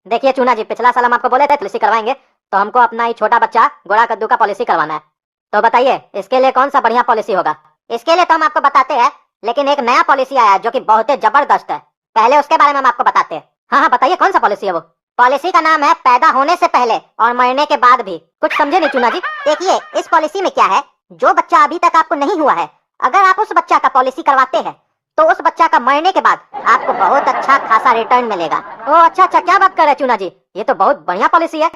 देखिए चूना जी, पिछला साल हम आपको बोले थे पॉलिसी करवाएंगे, तो हमको अपना ही छोटा बच्चा गोड़ा कद्दू का पॉलिसी करवाना है। तो बताइए इसके लिए कौन सा बढ़िया पॉलिसी होगा? इसके लिए तो हम आपको बताते हैं, लेकिन एक नया पॉलिसी आया है जो कि बहुत ही जबरदस्त है। पहले उसके बारे में हम आपको बताते हैं। हाँ हाँ बताइए, कौन सा पॉलिसी है वो? पॉलिसी का नाम है पैदा होने से पहले और मरने के बाद भी। कुछ समझे नहीं चूना जी? देखिए इस पॉलिसी में क्या है, जो बच्चा अभी तक आपको नहीं हुआ है, अगर आप उस बच्चा का पॉलिसी करवाते हैं तो उस बच्चा का मरने के बाद आपको बहुत अच्छा खासा रिटर्न मिलेगा। ओह अच्छा अच्छा, क्या बात कर रहे हैं चूना जी, ये तो बहुत बढ़िया पॉलिसी है।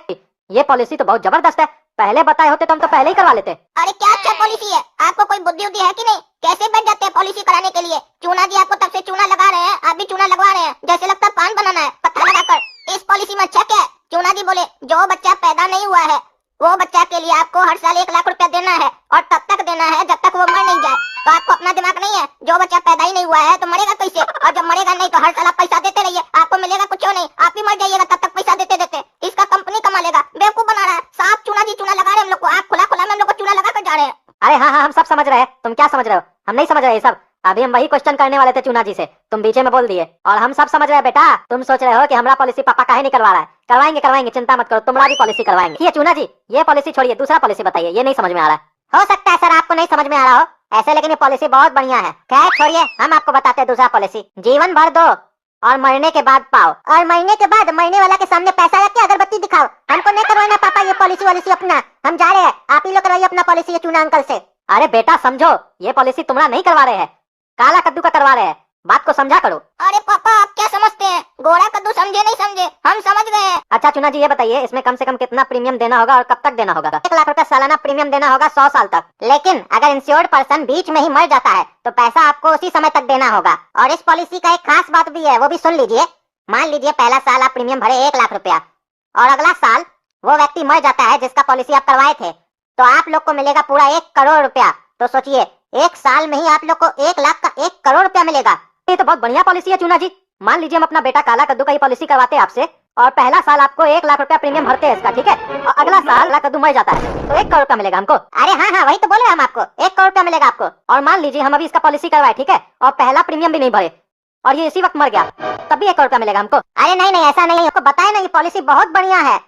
ये पॉलिसी तो बहुत जबरदस्त है, पहले बताए होते तो हम तो पहले ही करवा लेते। अरे क्या अच्छा पॉलिसी है, आपको कोई बुद्धि उद्धि है कि नहीं? कैसे बैठ जाते हैं पॉलिसी कराने के लिए? चूना जी आपको तब से चूना लगा रहे हैं, आप भी चूना लगवा रहे हैं, जैसे लगता है पान बनाना है पत्थर लगाकर। इस पॉलिसी में अच्छा क्या है? चूना जी बोले जो बच्चा पैदा नहीं हुआ है वो बच्चा के लिए आपको हर साल 1 लाख रुपया देना है, और तब तक देना है जब तक वो मर नहीं जाए। तो आपको अपना दिमाग नहीं है? जो बच्चा पैदा ही नहीं हुआ है तो मरेगा कैसे? और जब मरेगा नहीं तो हर साल आप पैसा देते रहिए, आपको मिलेगा कुछ नहीं, आप ही मर जाइएगा तब तक पैसा देते देते। इसका कंपनी कमा लेगा, बेवकूफ बना रहा है। साफ चूना जी चूना लगा रहे हैं हम लोग को, आप खुला खुला में हम लोग को चूना लगा कर जा रहे हैं। अरे हाँ हाँ, हम सब समझ रहे हैं, तुम क्या समझ रहे हो? हम नहीं समझ रहे ये सब। अभी हम वही क्वेश्चन करने वाले थे चूना जी से, तुम बीच में बोल दिए। और हम सब समझ रहे हैं बेटा, तुम सोच रहे हो कि हमारा पॉलिसी पापा काहे नहीं करवा रहा है। करवाएंगे करवाएंगे, चिंता मत करो, तुम्हारा भी पॉलिसी करवाएंगे। ये चूना जी, ये पॉलिसी छोड़िए, दूसरा पॉलिसी बताइए, ये नहीं समझ में आ रहा है। हो सकता है सर आपको नहीं समझ में आ रहा हो ऐसे, लेकिन ये पॉलिसी बहुत बढ़िया है। खैर छोड़िए, हम आपको बताते हैं दूसरा पॉलिसी। जीवन भर दो और मरने के बाद पाओ, और मरने के बाद मरने वाला के सामने पैसा रख के अगरबत्ती दिखाओ। हमको नहीं करवाना पापा ये पॉलिसी वॉलिसी अपना, हम जा रहे हैं, आप ही लोग करवाइए अपना पॉलिसी ये चूना अंकल से। अरे बेटा समझो, ये पॉलिसी तुम्हारा नहीं करवा रहे हैं, काला कद्दू का करवा रहे हैं, बात को समझा करो। अरे पापा आप क्या समझते हैं? गोरा कद्दू समझे नहीं समझे, हम समझ गए हैं। अच्छा चूना जी ये बताइए, इसमें कम से कम कितना प्रीमियम देना होगा और कब तक देना होगा? 1 लाख रुपया सालाना प्रीमियम देना होगा 100 साल तक। लेकिन अगर इंश्योर्ड पर्सन बीच में ही मर जाता है तो पैसा आपको उसी समय तक देना होगा। और इस पॉलिसी का एक खास बात भी है, वो भी सुन लीजिए। मान लीजिए पहला साल आप प्रीमियम भरे 1 लाख रुपया, और अगला साल वो व्यक्ति मर जाता है जिसका पॉलिसी आप करवाए थे, तो आप लोग को मिलेगा पूरा 1 करोड़ रुपया। तो सोचिए 1 साल में ही आप लोग को 1 लाख का 1 करोड़ रुपया मिलेगा। ये तो बहुत बढ़िया पॉलिसी है चूना जी। मान लीजिए हम अपना बेटा काला कद्दू का ये पॉलिसी करवाते हैं आपसे, और पहला साल आपको 1 लाख रुपया प्रीमियम भरते हैं इसका, ठीक है? और अगला साल काला कद्दू मर जाता है तो 1 करोड़ रुपया मिलेगा हमको। अरे हाँ हाँ वही तो बोले हम आपको, 1 करोड़ रुपया मिलेगा आपको। और मान लीजिए हम अभी इसका पॉलिसी करवाए, ठीक है, और पहला प्रीमियम भी नहीं भरे और ये इसी वक्त मर गया, तब भी 1 करोड़ रुपया मिलेगा हमको। अरे नहीं नहीं ऐसा नहीं, आपको बताया ना ये पॉलिसी बहुत बढ़िया है।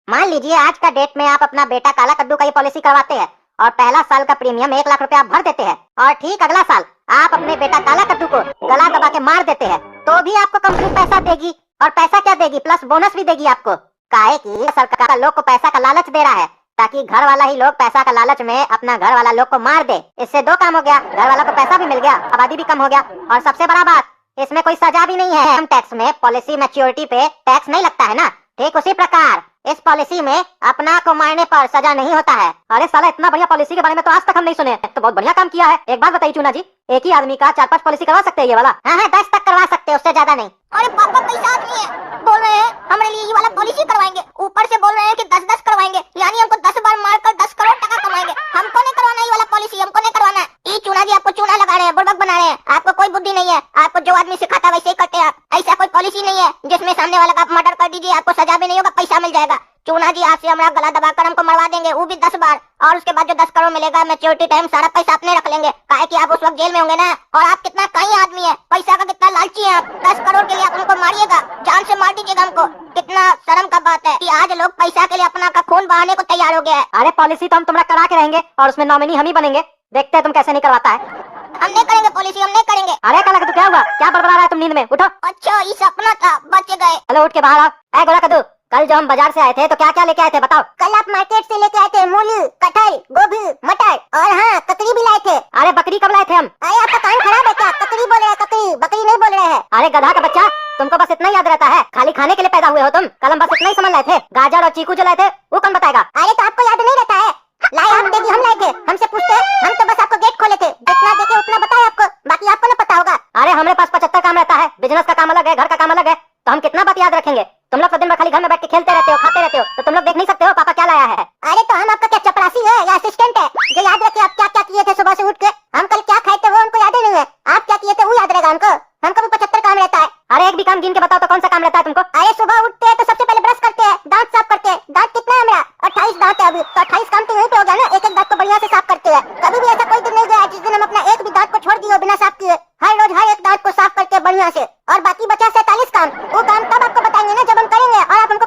मान लीजिए आज का डेट में आप अपना बेटा काला कद्दू का ये पॉलिसी करवाते हैं और पहला साल का प्रीमियम 1 लाख रुपया आप भर देते हैं, और ठीक अगला साल आप अपने बेटा काला कद्दू को गला दबा के मार देते हैं, तो भी आपको कंपनी पैसा देगी। और पैसा क्या देगी, प्लस बोनस भी देगी आपको। काहे कि सरकार लोग को पैसा का लालच दे रहा है, ताकि घर वाला ही लोग पैसा का लालच में अपना घर वाला लोग को मार दे। इससे 2 काम हो गया, घर वाला को पैसा भी मिल गया, आबादी भी कम हो गया, और सबसे बड़ा बात इसमें कोई सजा भी नहीं है। इनकम टैक्स में पॉलिसी मैच्योरिटी पे टैक्स नहीं लगता है ना, ठीक उसी प्रकार इस पॉलिसी में अपना को मारने पर सजा नहीं होता है। अरे साला, इतना बढ़िया पॉलिसी के बारे में तो आज तक हम नहीं सुने, तो बहुत बढ़िया काम किया है। एक बात बताइए चूना जी, एक ही आदमी का 4-5 पॉलिसी करवा सकते हैं ये वाला? हाँ हाँ 10 तक करवा सकते हैं, उससे ज्यादा नहीं। अरे पापा पैसा आदमी है, बोल रहे हैं हमारे लिए ये वाला पॉलिसी करवाएंगे, ऊपर से बोल रहे हैं कि 10-10 करवाएंगे, यानी हमको 10 बार मारकर 10 करोड़ टका कमाएंगे। हमको नहीं करवाना ये वाला पॉलिसी, हमको नहीं करवाना है। ये चूना जी आपको चूना लगा रहे हैं, बुड़बक बना रहे हैं, आपको कोई बुद्धि नहीं है। आपको जो आदमी सिखाता वैसे ही करते हैं। ऐसा कोई पॉलिसी नहीं है जिसमें सामने वाला का आप मर्डर कर दीजिए, आपको सजा भी नहीं होगा, पैसा मिल जाएगा। चूना जी आपसे हमारा गला दबाकर हमको मरवा देंगे, वो भी 10 बार, और उसके बाद जो 10 करोड़ मिलेगा मैच्योरिटी टाइम सारा पैसा अपने रख लेंगे। काहे कि आप उस वक्त जेल में होंगे ना। और आप कितना कहीं आदमी है, पैसा का कितना लालची है आप। 10 करोड़ के लिए आप हमको मारिएगा, जान से मार दीजिएगा हमको। कितना शर्म का बात है कि आज लोग पैसा के लिए अपना का खून बहाने को तैयार हो गया है। अरे पॉलिसी तो हम तुम्हारा करा के रहेंगे, और उसमें नॉमिनी हम ही बनेंगे, देखते हैं तुम कैसे नहीं करवाता है। हम नहीं करेंगे पॉलिसी, हम नहीं करेंगे। अरे काला कद्दू क्या हुआ, क्या बड़बड़ा रहा है तुम नींद में? उठो। अच्छा ये सपना था, बच गए। चलो उठ के बाहर आओ। गोला कद्दू, कल जो हम बाजार से आए थे तो क्या क्या लेके आए थे बताओ? कल आप मार्केट से लेके आए थे मूली, कटहल, गोभी, मटर, और हाँ ककड़ी भी लाए थे। अरे बकरी कब लाए थे हम? अरे आपका कान खराब है क्या? ककड़ी बोल रहे हैं, ककड़ी, बकरी नहीं बोल रहे हैं। अरे गधा का बच्चा, तुमको बस इतना याद रहता है, खाली खाने के लिए पैदा हुए हो तुम। कल हम बस इतना ही सामान लाए थे, गाजर और चीकू जो लाए थे वो कौन बताएगा? अरे तो आपको याद नहीं रहता है? लाए आप देगी, हम लाए थे, हमसे पूछते, हम तो बस आपको गेट खोले थे, जितना देखे उतना बताए आपको, बाकी आपको ना पता होगा। अरे हमारे पास 75 काम रहता है, बिजनेस का काम अलग है, घर का काम अलग है, तो हम कितना बात याद रखेंगे? तुम लोग तो दिन भर खाली घर में बैठ के खेलते रहते हो, खाते रहते हो, तो तुम लोग देख नहीं सकते हो पापा क्या लाया है? अरे तो हम आपका क्या चपरासी है या असिस्टेंट है जो याद रखे आप क्या क्या किए थे सुबह से उठ के? हम कल क्या खाए थे वो हमको याद ही नहीं है, आप क्या किए थे वो याद रहेगा हमको? हमको भी 75 काम रहता है। अरे एक भी काम गिन के बताओ तो कौन सा काम रहता है तुमको? अरे सुबह उठते हैं तो सबसे पहले ब्रश करते हैं, दांत साफ करते हैं। दांत कितना है मेरा? 28 दांत है अभी, तो 28 काम तो यही पे हो गया ना। एक एक दांत को बढ़िया से साफ करते हैं। कभी भी ऐसा कोई दिन नहीं गया जिस दिन हम अपना एक भी दांत को छोड़ दिए बिना साफ किए। हर रोज हर एक दांत को साफ करके बढ़िया से, और बाकी बचा 47 काम, वो काम तब आपको बताएंगे ना जब हम करेंगे, और आप हमको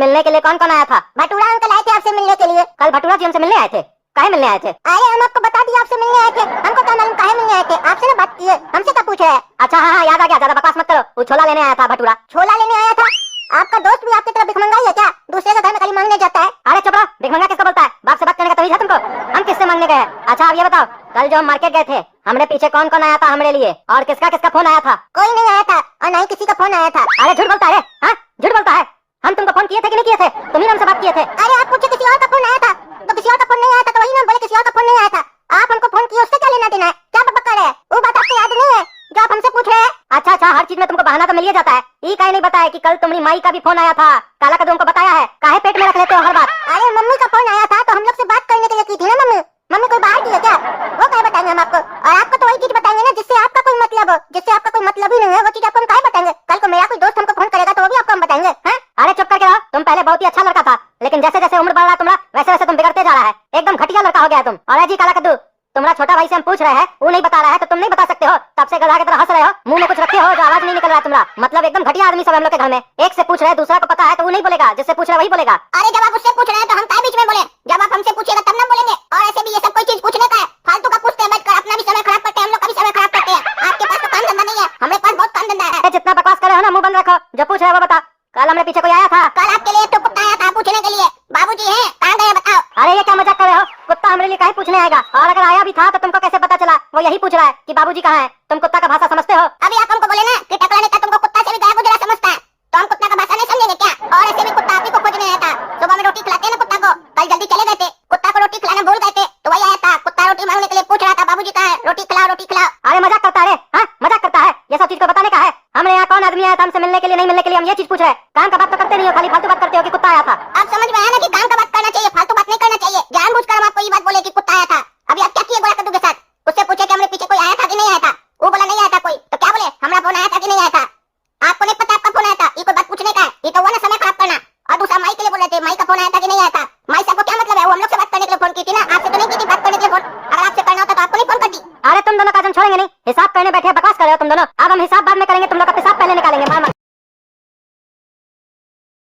मिलने के लिए कौन कौन आया था? भटूरा अंकल आए थे आपसे मिलने के लिए। कल भटूरा जी हमसे मिलने आए थे? काहे मिलने आए थे? अरे हम आपको बता दिया आपसे मिलने आए थे, हमको क्या मालूम काहे मिलने आए थे। आपसे ना बात किए, हमसे क्या पूछ रहे हैं? अच्छा हाँ याद आ गया, ज्यादा बकवास मत करो। वो छोला लेने आया था भटूरा। छोला लेने आया था? आपका दोस्त भी आपकी तरह भिखमंगा ही है क्या? दूसरे के घर में खाली मांगने जाता है। अरे चुप रहो, भिखमंगा किसको बोलता है? बाप से बात करने का तमीज है तुमको? हम किससे मांगने गए? अच्छा अब ये बताओ, कल जो हम मार्केट गए थे, हमरे पीछे कौन कौन आया था हमारे लिए, और किसका किसका फोन आया था? कोई नहीं आया था और ना ही किसी का फोन आया था। अरे झूठ बोलता है, हाँ झूठ बोलता है। हम तुमको फोन किए थे कि नहीं किए थे? तुम ही हमसे बात किए थे। अरे आप पूछे किसी और का फोन आया था, तो किसी और का फोन नहीं आया था तो वही ना बोले किसी और का फोन नहीं आया था। आप हमको फोन किए, उससे क्या लेना देना है? क्या बकबक कर रहे हैं? वो बात आपको याद नहीं है जो आप हमसे पूछ रहे हैं? अच्छा अच्छा, हर चीज में तुमको बहाना तो मिल ही जाता है। ये काहे नहीं बताया कि कल तुम्हारी माई का भी फोन आया था? काला कद्दू हमको बताया है, काहे पेट में रख लेते हो हर बात? अरे मम्मी का फोन आया था तो हम लोग से बात करने के लिए की थी ना मम्मी। मम्मी कोई बाहर की है क्या? वो क्या बताएंगे हम आपको? और आपको तो वही चीज बताएंगे ना जिससे आपका कोई मतलब हो। जिससे आपका कोई मतलब ही नहीं है वो चीज आपको हम काहे बताएंगे? कल को मेरा कोई दोस्त हमको फोन करेगा तो वो भी आपको हम बताएंगे। हैं? अरे चुप करके रहो, तुम पहले बहुत ही अच्छा लड़का था, लेकिन जैसे जैसे उम्र बढ़ रहा तुम्हारा वैसे वैसे तुम बिगड़ते जा रहा है। एकदम घटिया लड़का हो गया तुम। और जी काला कद्दू, तुम्हारा छोटा भाई से हम पूछ रहे हैं, वो नहीं बता रहा है तो तुम नहीं बता सकते हो? तब से गधा की तरह हंस रहे हो, मुंह में कुछ रखे हो जो आवाज नहीं निकल रहा तुम्हारा। मतलब एकदम घटिया आदमी सब हम लोग के घर में। एक से पूछ रहे हैं, दूसरा को पता है तो वो नहीं बोलेगा, जिससे पूछ रहा है वही बोलेगा। अरे जब आप उससे पूछ रहे हैं तो हम काय बीच में बोले? जब आप हमसे पूछिएगा तब ना बोलेंगे। और ऐसे भी ये सब कोई चीज पूछने का है? फालतू का पूछते हैं बैठकर, अपना भी समय खराब करते हैं, हम लोग का भी समय खराब करते हैं। आपके पास तो काम धंधा नहीं है, हमारे पास बहुत काम धंधा है। जितना बकवास कर रहे हो ना मुंह बंद रखो, जो पूछ रहे हो वो बता। कल हमारे पीछे कोई आया था? कल आपके लिए तो कुत्ता आया था पूछने के लिए। बाबूजी हैं, कहाँ गए बताओ? अरे ये क्या मजाक कर रहे हो? कुत्ता हमारे लिए काहे पूछने आएगा? और अगर आया भी था तो तुमको कैसे पता चला? वो यही पूछ रहा है कि बाबूजी कहाँ हैं। तुम कुत्ता का भाषा समझते हो? अभी आप हमको बोले ना कि टकला नेता तुमको कुत्ता से भी गया गुजरा समझता है, तो हम कुत्ता का भाषा नहीं समझेंगे क्या? और ऐसे भी कुत्ता आप ही को खोजने आया था। सुबह में रोटी खिलाते हैं ना कुत्ता को, कल जल्दी चले गए थे, कुत्ता को रोटी खिलाना भूल गए थे तो वही आया था। कुत्ता रोटी मांगने के लिए पूछ रहा था, बाबूजी कहाँ है, रोटी खिलाओ रोटी खिलाओ। अरे मजाक करता है, हाँ मजाक करता है। ये सब चीज को बताने का है? हमारे यहाँ कौन आदमी आया था हमसे मिलने के लिए, नहीं मिलने के लिए? हम ये चीज पूछ रहे हैं। काम का बात तो करते नहीं हो, खाली फालतू बात करते हो कि कुत्ता आया था। आप समझ में आया ना कि काम का बात करना चाहिए, फालतू बात नहीं करना चाहिए। जानबूझकर हम आपको ये बात बोले कि कुत्ता आया था। अभी आप क्या किए गोला कद्दू के साथ? उससे पूछे कि हमारे पीछे कोई आया था कि नहीं आया था? वो बोला नहीं आया था कोई, तो क्या बोले? हमारा फोन आया था कि नहीं आया था? आपको नहीं पता आपका फोन आया था? ये कोई बात पूछने का है? ये तो वो ना समय खराब करना। और दूसरा माई के लिए बोल रहे थे, माई का फोन आया था कि नहीं आया था? माई से आपको क्या मतलब है? वो हम लोग से बात करने के लिए फोन की थी ना, आपसे तो नहीं की थी बात करने के लिए फोन। अगर आपसे करना होता तो आपको नहीं फोन करती। अरे तुम दोनों का जन छोड़ेंगे नहीं, हिसाब करने बैठे बकवास कर रहे हो तुम दोनों। अब हम हिसाब बाद में करेंगे, तुम लोग का पेशाब पहले निकालेंगे। मार